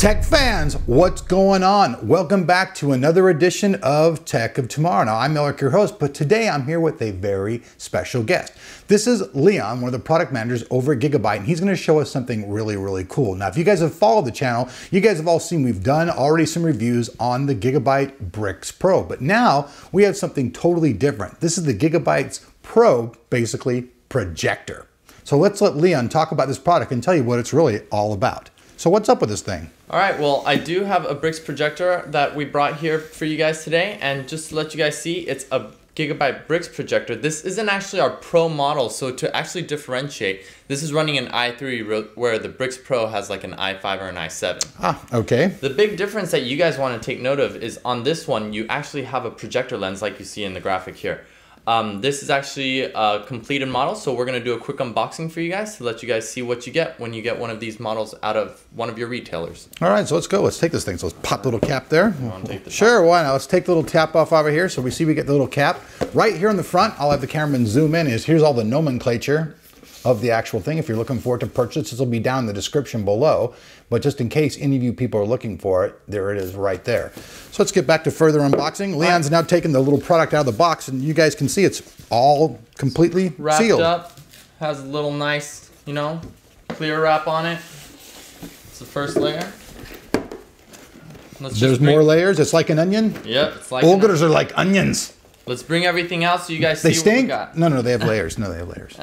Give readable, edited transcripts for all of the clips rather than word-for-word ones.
Tech fans, what's going on? Welcome back to another edition of Tech of Tomorrow. Now, I'm Eric, your host, but today I'm here with a very special guest. This is Leon, one of the product managers over at Gigabyte, and he's going to show us something really cool. Now, if you guys have followed the channel, you guys have all seen we've done already some reviews on the Gigabyte BRIX Pro, but now we have something totally different. This is the Gigabyte's Pro, basically, projector. So let's let Leon talk about this product and tell you what it's really all about. So what's up with this thing? All right, well, I do have a BRIX projector that we brought here for you guys today. And just to let you guys see, it's a Gigabyte BRIX projector. This isn't actually our Pro model. So to actually differentiate, this is running an i3 where the BRIX Pro has like an i5 or an i7. Ah, okay. The big difference that you guys want to take note of is on this one, you actually have a projector lens like you see in the graphic here. This is actually a completed model, so we're going to do a quick unboxing for you guys to let you guys see what you get when you get one of these models out of one of your retailers. All right, so let's go. Let's take this thing. So let's pop the little cap there. Sure, why not? Let's take the little cap off over here. So we see we get the little cap. Right here in the front, I'll have the cameraman zoom in. Here's all the nomenclature of the actual thing. If you're looking for it to purchase, this will be down in the description below. But just in case any of you people are looking for it, there it is right there. So let's get back to further unboxing. Leon's now taking the little product out of the box, and you guys can see it's all completely wrapped sealed. Up, has a little nice, you know, clear wrap on it. It's the first layer. There's more layers. It's like an onion. Yep, it's like Ogres are like onions. Let's bring everything out so you guys they see stink? what we got. No, they have layers. No, they have layers.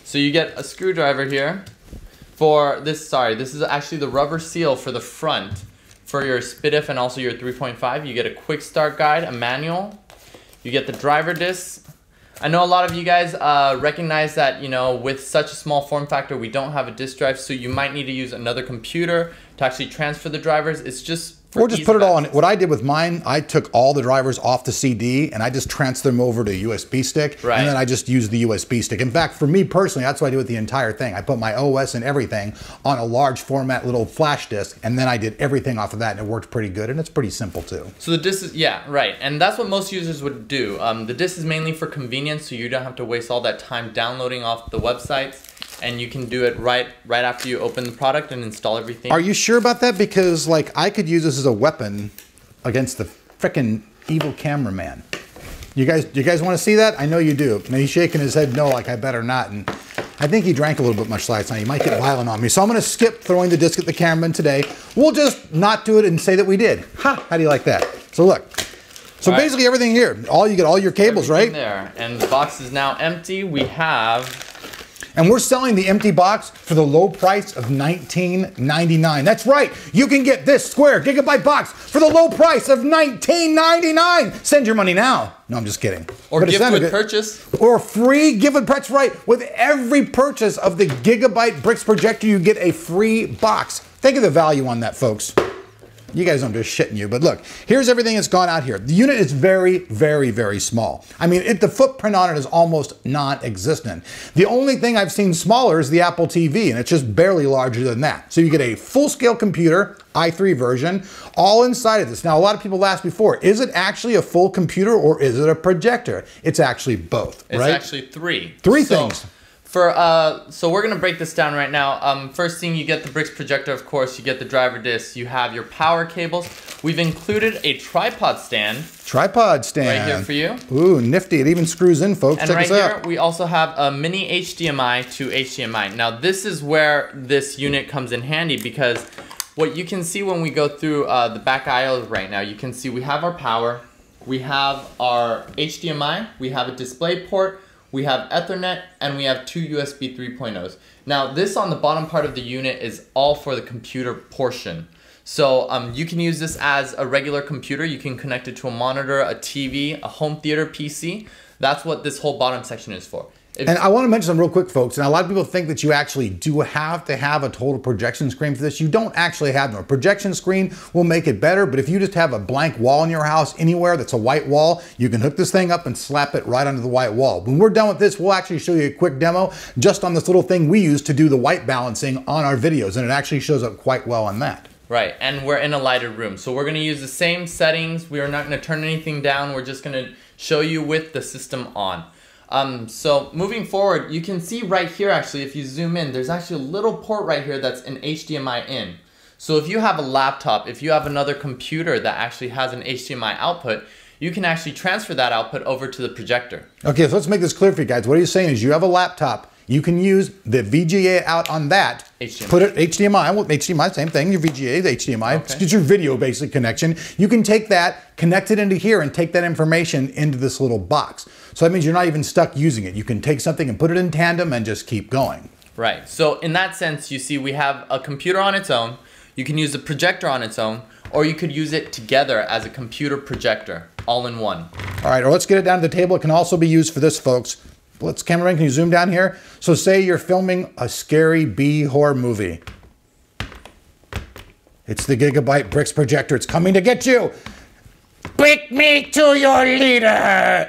So you get a screwdriver here for this. Sorry, this is actually the rubber seal for the front for your SPDIF and also your 3.5. You get a quick start guide, a manual. You get the driver disc. I know a lot of you guys recognize that, you know, with such a small form factor, we don't have a disk drive, so you might need to use another computer to actually transfer the drivers. It's just or just put it all on. What I did with mine, I took all the drivers off the CD and I just transferred them over to a USB stick. Right. And then I just used the USB stick. In fact, for me personally, that's what I did with the entire thing. I put my OS and everything on a large format little flash disk, and then I did everything off of that, and it worked pretty good, and it's pretty simple too. So the disk is, yeah, right. And that's what most users would do. The disk is mainly for convenience, so you don't have to waste all that time downloading off the websites. And you can do it right after you open the product and install everything. Are you sure about that? Because like I could use this as a weapon against the frickin' evil cameraman. You guys want to see that? I know you do. And he's shaking his head no, like I better not. And I think he drank a little bit much last night. He might get violent on me. So I'm going to skip throwing the disc at the cameraman today. We'll just not do it and say that we did. Ha! How do you like that? So look. So all basically everything here. You get all your cables, everything right? There. And the box is now empty. We have... And we're selling the empty box for the low price of $19.99. That's right. You can get this square Gigabyte box for the low price of $19.99. Send your money now. No, I'm just kidding. Or gift with purchase. Or free gift with purchase. Right. With every purchase of the Gigabyte BRIX projector, you get a free box. Think of the value on that, folks. You guys don't just shitting you, but look, here's everything that's gone out here. The unit is very small. I mean, the footprint on it is almost non-existent. The only thing I've seen smaller is the Apple TV, and it's just barely larger than that. So you get a full-scale computer, i3 version, all inside of this. Now, a lot of people asked before, is it actually a full computer or is it a projector? It's actually both, right? It's actually three. Three things. So we're gonna break this down right now. First thing, you get the BRIX projector, of course, you get the driver disc, you have your power cables. We've included a tripod stand. Tripod stand. Right here for you. Ooh, nifty. It even screws in, folks. And check right this out. here, we also have a mini HDMI to HDMI. Now this is where this unit comes in handy, because what you can see when we go through the back aisle right now, you can see we have our power, we have our HDMI, we have a display port, we have Ethernet, and we have two USB 3.0s. Now this on the bottom part of the unit is all for the computer portion. So you can use this as a regular computer. You can connect it to a monitor, a TV, a home theater PC. That's what this whole bottom section is for. And I want to mention something real quick, folks. Now, a lot of people think that you actually do have to have a total projection screen for this. You don't actually have them. A projection screen will make it better, but if you just have a blank wall in your house anywhere that's a white wall, you can hook this thing up and slap it right onto the white wall. When we're done with this, we'll actually show you a quick demo just on this little thing we use to do the white balancing on our videos, and it actually shows up quite well on that. Right, and we're in a lighted room. So we're gonna use the same settings. We are not gonna turn anything down. We're just gonna show you with the system on. So moving forward, you can see right here, actually, if you zoom in, there's actually a little port right here that's an HDMI in. So if you have a laptop, if you have another computer that actually has an HDMI output, you can actually transfer that output over to the projector. Okay, so let's make this clear for you guys. What he's saying is you have a laptop, you can use the VGA out on that, HDMI. put it HDMI, well, HDMI, same thing, your VGA, the HDMI, Okay. it's your video basic connection. You can take that, connect it into here and take that information into this little box. So that means you're not even stuck using it. You can take something and put it in tandem and just keep going. Right, so in that sense, you see we have a computer on its own, you can use the projector on its own, or you could use it together as a computer projector, all in one. All right, or let's get it down to the table. It can also be used for this, folks. Let's, cameraman, can you zoom down here? So say you're filming a scary B horror movie. It's the Gigabyte BRIX Projector. It's coming to get you. Break me to your leader.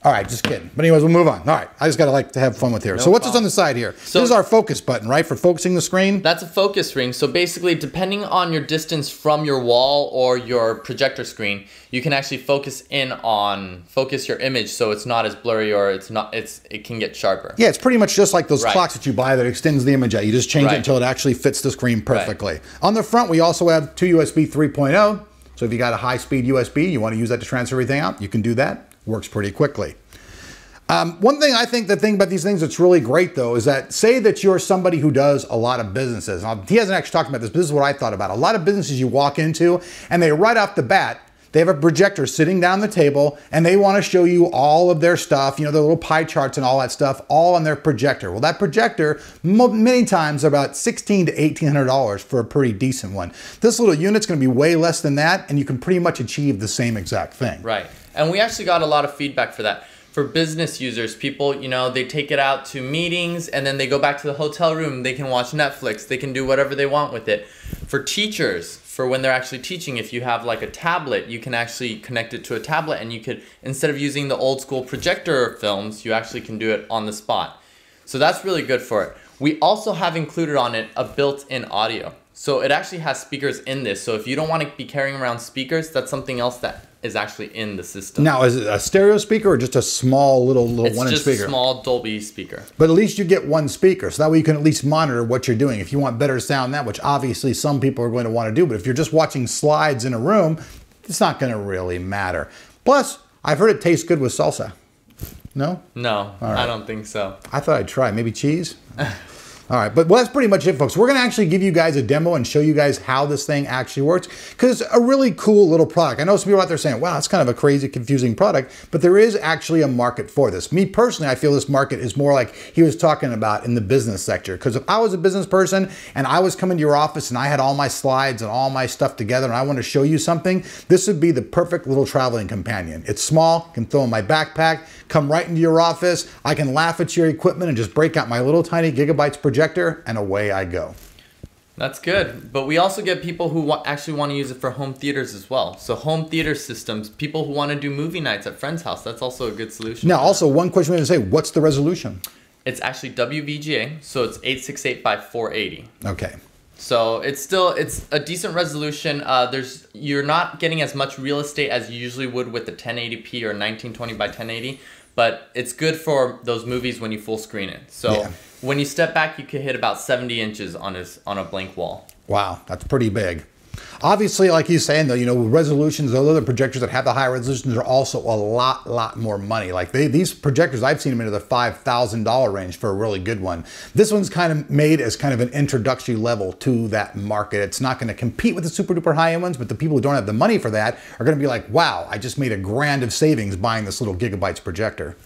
All right, just kidding. But anyways, we'll move on. All right, I just gotta to have fun with here. So what's this on the side here? So this is our focus button, right? For focusing the screen? That's a focus ring. So basically, depending on your distance from your wall or your projector screen, you can actually focus your image so it's not as blurry or it can get sharper. Yeah, it's pretty much just like those clocks that you buy that extends the image out. You just change it until it actually fits the screen perfectly. On the front, we also have two USB 3.0. So if you got a high-speed USB, you want to use that to transfer everything out, you can do that. Works pretty quickly. One thing I think, the thing about these things that's really great though, is that say that you're somebody who does a lot of businesses. Now, he hasn't actually talked about this, but this is what I thought about. A lot of businesses you walk into and they right off the bat, they have a projector sitting down the table and they want to show you all of their stuff, you know, their little pie charts and all that stuff, all on their projector. Well, that projector, many times about $1,600 to $1,800 for a pretty decent one. This little unit's going to be way less than that, and you can pretty much achieve the same exact thing. Right. And we actually got a lot of feedback for that. For business users, people, you know, they take it out to meetings and then they go back to the hotel room. They can watch Netflix. They can do whatever they want with it. For teachers, for when they're actually teaching, if you have like a tablet, you can actually connect it to a tablet and you could, instead of using the old school projector films, you actually can do it on the spot. So that's really good for it. We also have included on it a built-in audio. So it actually has speakers in this. So if you don't want to be carrying around speakers, that's something else that is actually in the system. Now, is it a stereo speaker or just a small little one-inch speaker? It's just a small Dolby speaker. But at least you get one speaker, so that way you can at least monitor what you're doing. If you want better sound than that, which obviously some people are going to want to do, but if you're just watching slides in a room, it's not going to really matter. Plus, I've heard it tastes good with salsa. No? No, right. I don't think so. I thought I'd try. Maybe cheese? All right, but that's pretty much it, folks. We're going to actually give you guys a demo and show you guys how this thing actually works, because it's a really cool little product. I know some people out there saying, wow, it's kind of a crazy, confusing product, but there is actually a market for this. Me personally, I feel this market is more like he was talking about in the business sector, because if I was a business person and I was coming to your office and I had all my slides and all my stuff together and I want to show you something, this would be the perfect little traveling companion. It's small, can throw in my backpack, come right into your office. I can laugh at your equipment and just break out my little tiny Gigabyte projector and away I go. That's good. But we also get people who actually want to use it for home theaters as well. So home theater systems, people who want to do movie nights at friends' house, that's also a good solution. Now, also one question we have to say, what's the resolution? It's actually WVGA, so it's 868 by 480. Okay. So it's a decent resolution. You're not getting as much real estate as you usually would with the 1080p or 1920 by 1080, but it's good for those movies when you full screen it. So when you step back, you can hit about 70 inches on a blank wall. Wow, that's pretty big. Obviously, like he's saying though, you know, resolutions, those other projectors that have the high resolutions are also a lot more money. Like these projectors, I've seen them into the $5,000 range for a really good one. This one's kind of made as kind of an introductory level to that market. It's not going to compete with the super duper high end ones, but the people who don't have the money for that are going to be like, wow, I just made a grand of savings buying this little Gigabyte projector.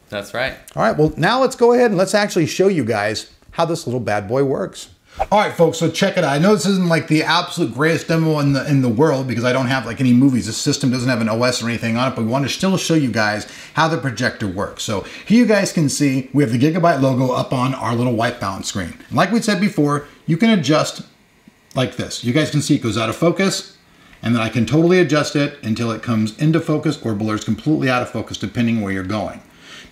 That's right. All right, well now let's go ahead and let's actually show you guys how this little bad boy works. All right, folks, so check it out. I know this isn't like the absolute greatest demo in the world because I don't have like any movies. This system doesn't have an OS or anything on it, but we want to still show you guys how the projector works. So here you guys can see we have the Gigabyte logo up on our little white balance screen. And like we said before, you can adjust like this. You guys can see it goes out of focus, and then I can totally adjust it until it comes into focus or blurs completely out of focus depending where you're going.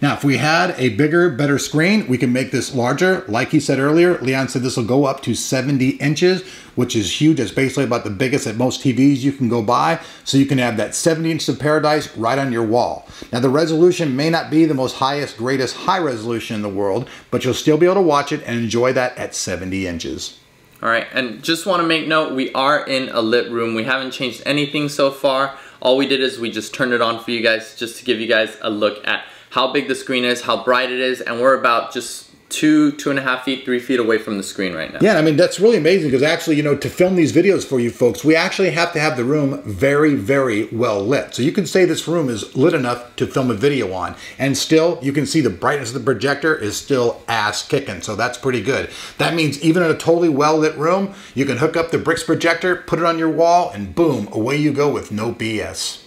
Now, if we had a bigger, better screen, we can make this larger. Like he said earlier, Leon said this will go up to 70 inches, which is huge. It's basically about the biggest that most TVs you can go buy. So you can have that 70 inches of paradise right on your wall. Now, the resolution may not be the most highest, greatest high resolution in the world, but you'll still be able to watch it and enjoy that at 70 inches. All right, and just want to make note, we are in a lit room. We haven't changed anything so far. All we did is we just turned it on for you guys, just to give you guys a look at how big the screen is, how bright it is, and we're about just 2.5 feet, 3 feet away from the screen right now. Yeah, I mean, that's really amazing because actually, you know, to film these videos for you folks, we actually have to have the room very, very well lit. So you can say this room is lit enough to film a video on, and still you can see the brightness of the projector is still ass kicking. So that's pretty good. That means even in a totally well lit room, you can hook up the BRIX projector, put it on your wall, and boom, away you go with no BS.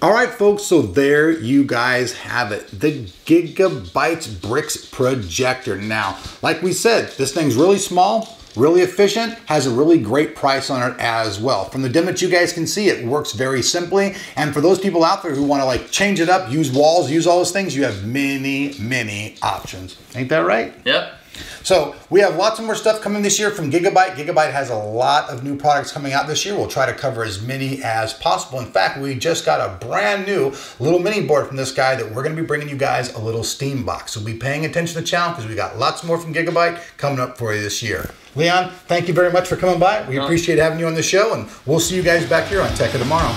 All right, folks, so there you guys have it. The Gigabyte BRIX Projector. Now, like we said, this thing's really small, really efficient, has a really great price on it as well. From the dim that you guys can see, it works very simply. And for those people out there who want to like change it up, use walls, use all those things, you have many, many options. Ain't that right? Yep. So we have lots of more stuff coming this year from Gigabyte. Gigabyte has a lot of new products coming out this year. We'll try to cover as many as possible. In fact, we just got a brand new little mini board from this guy that we're going to be bringing you guys a little Steam box. So be paying attention to the channel because we got lots more from Gigabyte coming up for you this year. Leon, thank you very much for coming by. We appreciate having you on the show, and we'll see you guys back here on Tech of Tomorrow.